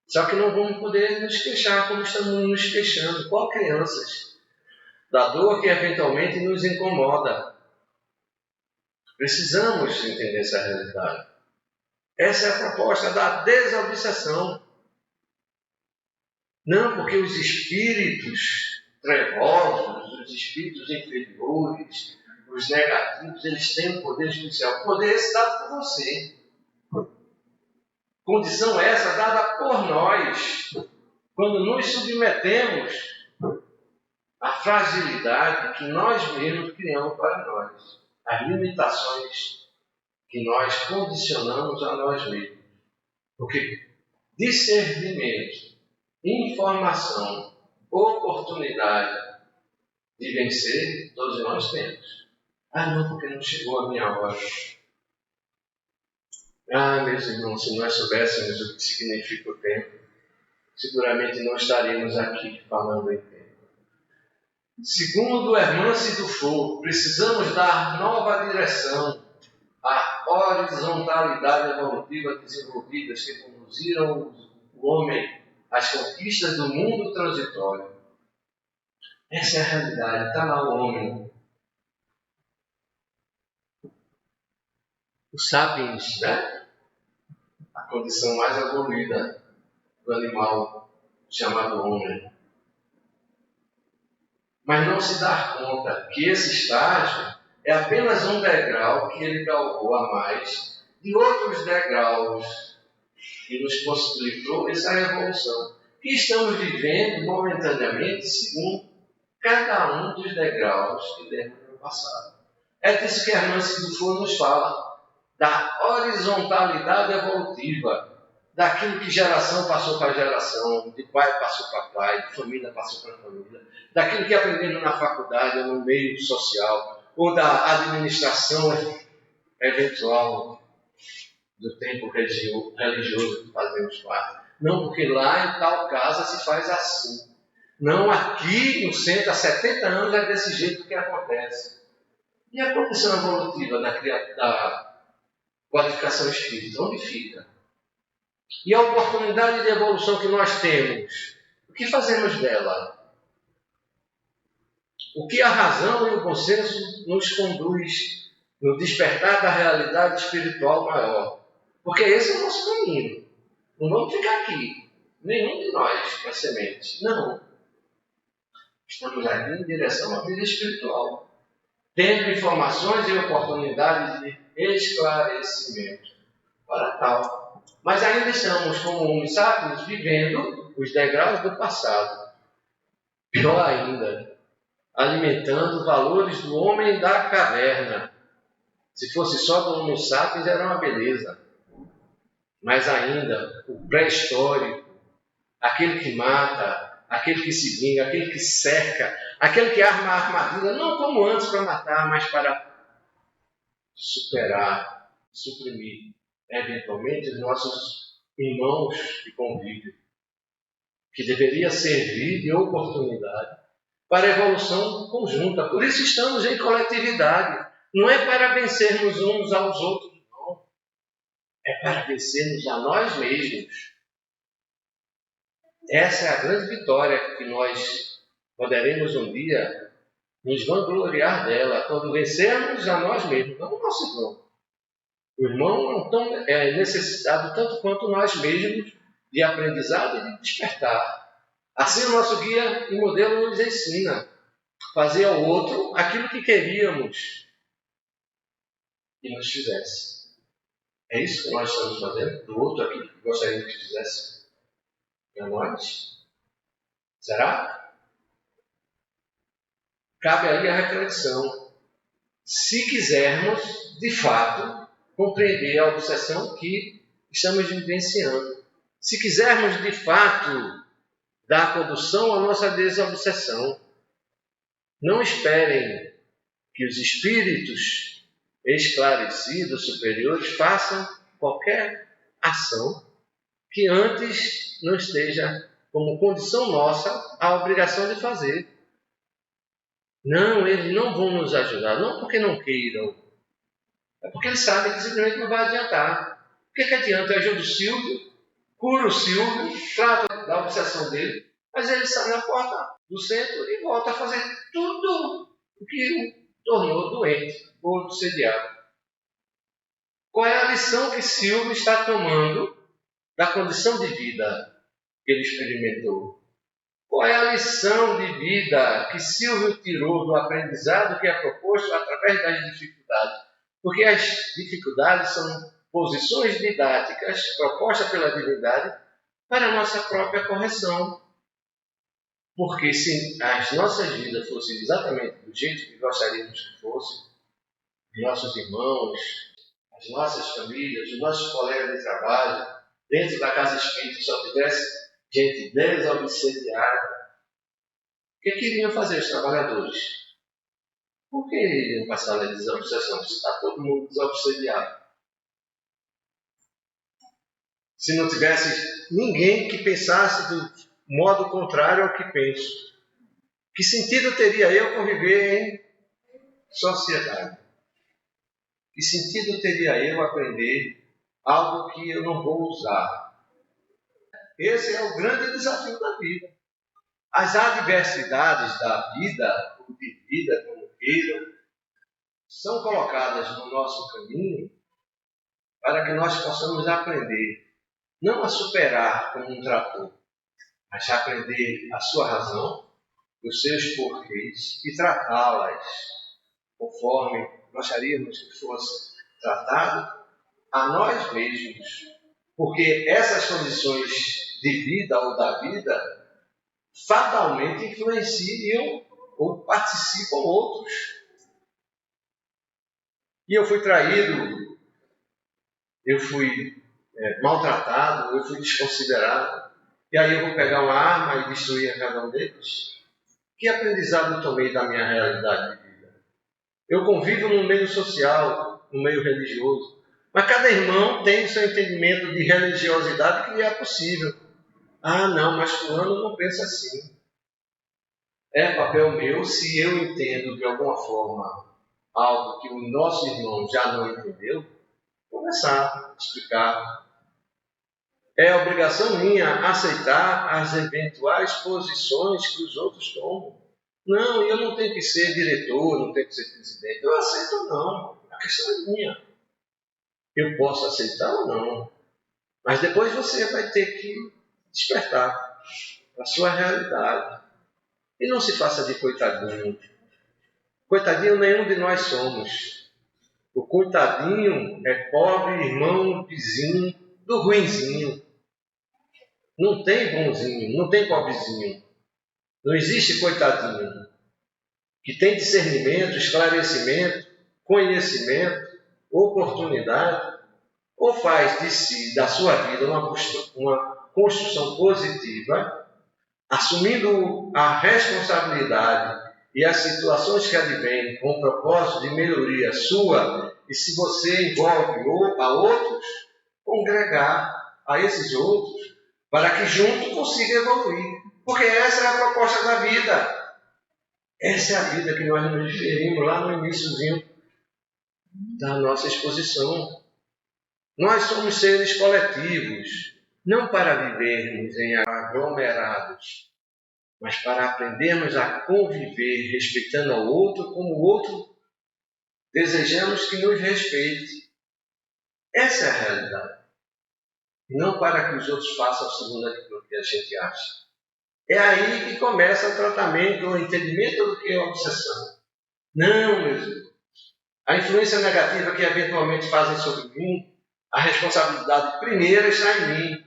Só que não vamos poder nos queixar como estamos nos queixando, qual crianças, da dor que eventualmente nos incomoda. Precisamos entender essa realidade. Essa é a proposta da desobsessão. Não porque os espíritos trevosos, os espíritos inferiores, os negativos, eles têm um poder especial. O poder esse dado por você. Condição essa dada por nós, quando nos submetemos à fragilidade que nós mesmos criamos para nós, as limitações que nós condicionamos a nós mesmos. Porque discernimento, informação, oportunidade de vencer, todos nós temos. Não, porque não chegou a minha hora. Meus irmãos, se nós soubéssemos o que significa o tempo, seguramente não estaríamos aqui falando em tempo. Segundo Hermance Dufour, precisamos dar nova direção à horizontalidade evolutiva desenvolvidas que conduziram o homem às conquistas do mundo transitório. Essa é a realidade, está lá o homem. O sapiens, né? A condição mais evoluída do animal chamado homem. Mas não se dá conta que esse estágio é apenas um degrau que ele galgou a mais de outros degraus que nos possibilitou essa evolução, que estamos vivendo momentaneamente segundo cada um dos degraus que demos no passado. É disso que Hermance Dufour nos fala, da horizontalidade evolutiva, daquilo que geração passou para geração, de pai passou para pai, de família passou para família, daquilo que aprendemos na faculdade ou no meio social, ou da administração eventual do tempo religioso que fazemos parte. Não, porque lá em tal casa se faz assim. Não, aqui no centro, há 70 anos, é desse jeito que acontece. E a condição evolutiva da qualificação espírita, onde fica? E a oportunidade de evolução que nós temos, o que fazemos dela? O que a razão e o bom senso nos conduz no despertar da realidade espiritual maior? Porque esse é o nosso caminho. Não vamos ficar aqui. Nenhum de nós é semente. Não. Estamos aqui em direção à vida espiritual, tendo informações e oportunidades de esclarecimento para tal. Mas ainda estamos, como homens sapiens, vivendo os degraus do passado. Pior ainda, alimentando valores do homem da caverna. Se fosse só do Homo sapiens, era uma beleza. Mas ainda, o pré-histórico, aquele que mata, aquele que se vinga, aquele que cerca, aquele que arma a armadilha, não como antes para matar, mas para superar, suprimir, eventualmente, os nossos irmãos de convívio, que deveria servir de oportunidade para a evolução conjunta. Por isso estamos em coletividade. Não é para vencermos uns aos outros, não. É para vencermos a nós mesmos. Essa é a grande vitória que nós poderemos um dia nos vangloriar dela, quando vencermos a nós mesmos, não o nosso irmão. O irmão é necessitado tanto quanto nós mesmos de aprendizado e de despertar. Assim o nosso guia e modelo nos ensina a fazer ao outro aquilo que queríamos que nos fizesse. É isso que nós estamos fazendo? Do outro aquilo que gostaríamos que fizesse a nós? Será? Cabe aí a reflexão. Se quisermos, de fato, compreender a obsessão que estamos vivenciando. Se quisermos, de fato, dar condução à nossa desobsessão, não esperem que os espíritos esclarecidos, superiores, façam qualquer ação que antes não esteja como condição nossa a obrigação de fazer. Não, eles não vão nos ajudar, não porque não queiram, é porque eles sabem que simplesmente não vai adiantar. O que adianta? Eu ajudo o Silvio, curo o Silvio, trato da obsessão dele, mas ele sai na porta do centro e volta a fazer tudo o que o tornou doente ou obsediado. Qual é a lição que Silvio está tomando da condição de vida que ele experimentou? Qual é a lição de vida que Silvio tirou do aprendizado que é proposto através das dificuldades? Porque as dificuldades são posições didáticas propostas pela divindade para a nossa própria correção. Porque se as nossas vidas fossem exatamente do jeito que gostaríamos que fossem, os nossos irmãos, as nossas famílias, os nossos colegas de trabalho, dentro da casa espírita só tivesse gente desobsediada, o que iriam fazer os trabalhadores? Por que iriam passar a desobsessão? Se está todo mundo desobsediado. Se não tivesse ninguém que pensasse do modo contrário ao que penso. Que sentido teria eu conviver em sociedade? Que sentido teria eu aprender algo que eu não vou usar? Esse é o grande desafio da vida. As adversidades da vida, ou de vida, como queiram, são colocadas no nosso caminho para que nós possamos aprender, não a superar como um trator, mas a aprender a sua razão, os seus porquês e tratá-las conforme gostaríamos que fosse tratado a nós mesmos. Porque essas condições de vida ou da vida fatalmente influenciam ou participam outros. E eu fui traído, eu fui maltratado, eu fui desconsiderado. E aí eu vou pegar uma arma e destruir a cada um deles? Que aprendizado eu tomei da minha realidade de vida? Eu convivo no meio social, no meio religioso. Mas cada irmão tem o seu entendimento de religiosidade que lhe é possível. Ah, não, mas fulano não pensa assim. É papel meu, se eu entendo de alguma forma algo que o nosso irmão já não entendeu, começar a explicar. É obrigação minha aceitar as eventuais posições que os outros tomam. Não, eu não tenho que ser diretor, não tenho que ser presidente. Eu aceito ou não. A questão é minha. Eu posso aceitar ou não. Mas depois você vai ter que despertar a sua realidade. E não se faça de coitadinho. Coitadinho nenhum de nós somos. O coitadinho é pobre irmão vizinho do ruinzinho. Não tem bonzinho, não tem pobrezinho. Não existe coitadinho. Que tem discernimento, esclarecimento, conhecimento, oportunidade, ou faz de si, da sua vida, uma construção positiva, assumindo a responsabilidade e as situações que advêm com o propósito de melhoria sua, e se você envolve a outros, congregar a esses outros, para que junto consiga evoluir. Porque essa é a proposta da vida. Essa é a vida que nós nos referimos lá no iniciozinho da nossa exposição. Nós somos seres coletivos, não para vivermos em aglomerados, mas para aprendermos a conviver respeitando ao outro como o outro desejamos que nos respeite. Essa é a realidade. E não para que os outros façam segundo aquilo que a gente acha. É aí que começa o tratamento, o entendimento do que é obsessão. Não, meus irmãos. A influência negativa que eventualmente fazem sobre mim, a responsabilidade primeira está em mim.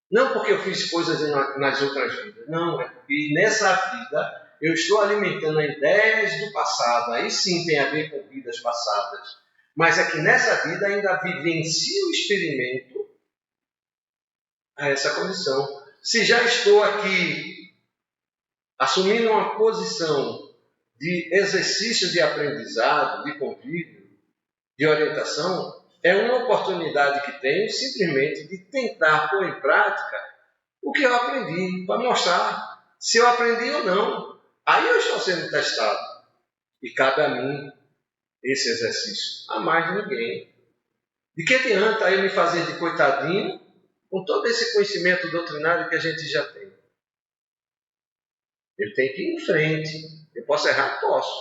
Não porque eu fiz coisas nas outras vidas. Não, é porque nessa vida eu estou alimentando ideias do passado. Aí sim tem a ver com vidas passadas. Mas é que nessa vida ainda vivencio o experimento a essa condição. Se já estou aqui assumindo uma posição de exercício de aprendizado, de convívio, de orientação, é uma oportunidade que tenho simplesmente de tentar pôr em prática o que eu aprendi, para mostrar se eu aprendi ou não. Aí eu estou sendo testado. E cabe a mim esse exercício, a mais ninguém. De que adianta eu me fazer de coitadinho com todo esse conhecimento doutrinário que a gente já tem? Eu tenho que ir em frente. Eu posso errar? Posso.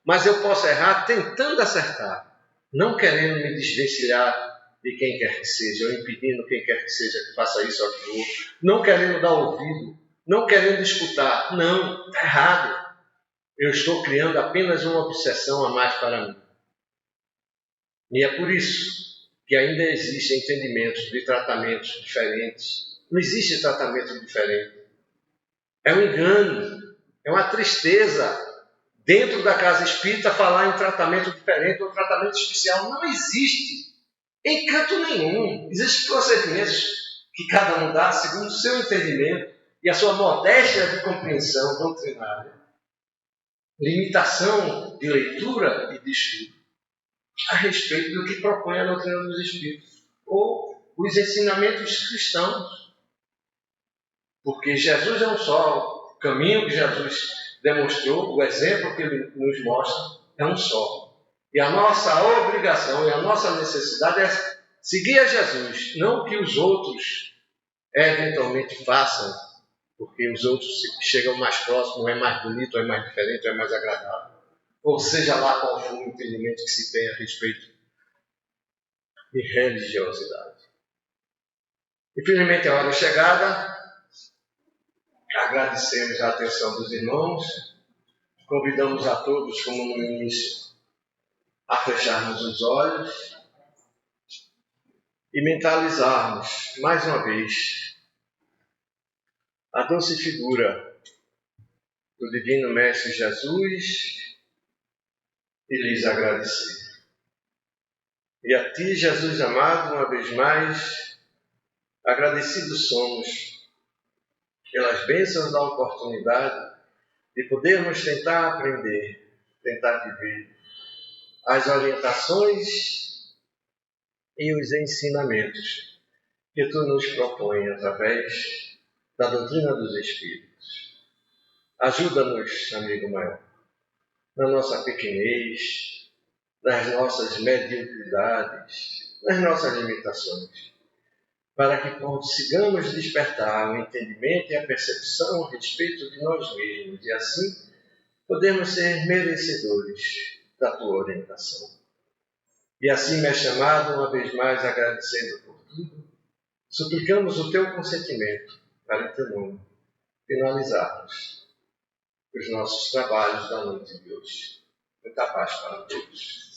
Mas eu posso errar tentando acertar. não querendo me desvencilhar de quem quer que seja, ou impedindo quem quer que seja que faça isso ou aquilo, não querendo dar ouvido, não querendo escutar. Não, está errado. Eu estou criando apenas uma obsessão a mais para mim. E é por isso que ainda existem entendimentos de tratamentos diferentes. Não existe tratamento diferente. É um engano, é uma tristeza dentro da casa espírita falar em tratamento diferente ou tratamento especial. Não existe em canto nenhum. Existem procedimentos que cada um dá segundo o seu entendimento e a sua modéstia de compreensão doutrinária, limitação de leitura e de estudo a respeito do que propõe a doutrina dos Espíritos ou os ensinamentos cristãos. Porque Jesus é um só, o caminho que Jesus demonstrou, o exemplo que ele nos mostra é um só. E a nossa obrigação e a nossa necessidade é seguir a Jesus, não o que os outros eventualmente façam, porque os outros chegam mais próximos, é mais bonito, é mais diferente, é mais agradável. Ou seja lá qual for o entendimento que se tem a respeito de religiosidade. Infelizmente, a hora chegada, agradecemos a atenção dos irmãos, convidamos a todos, como no início, a fecharmos os olhos e mentalizarmos, mais uma vez, a doce figura do Divino Mestre Jesus e lhes agradecer. E a Ti, Jesus amado, uma vez mais, agradecidos somos pelas bênçãos da oportunidade de podermos tentar aprender, tentar viver as orientações e os ensinamentos que Tu nos propões através da doutrina dos Espíritos. Ajuda-nos, amigo maior, na nossa pequenez, nas nossas mediocridades, nas nossas limitações, para que consigamos despertar o entendimento e a percepção a respeito de nós mesmos e assim podemos ser merecedores da Tua orientação. E assim, Mestre amado, uma vez mais agradecendo por tudo, suplicamos o Teu consentimento para, em Teu nome, finalizarmos os nossos trabalhos da noite de hoje. Muita paz para todos.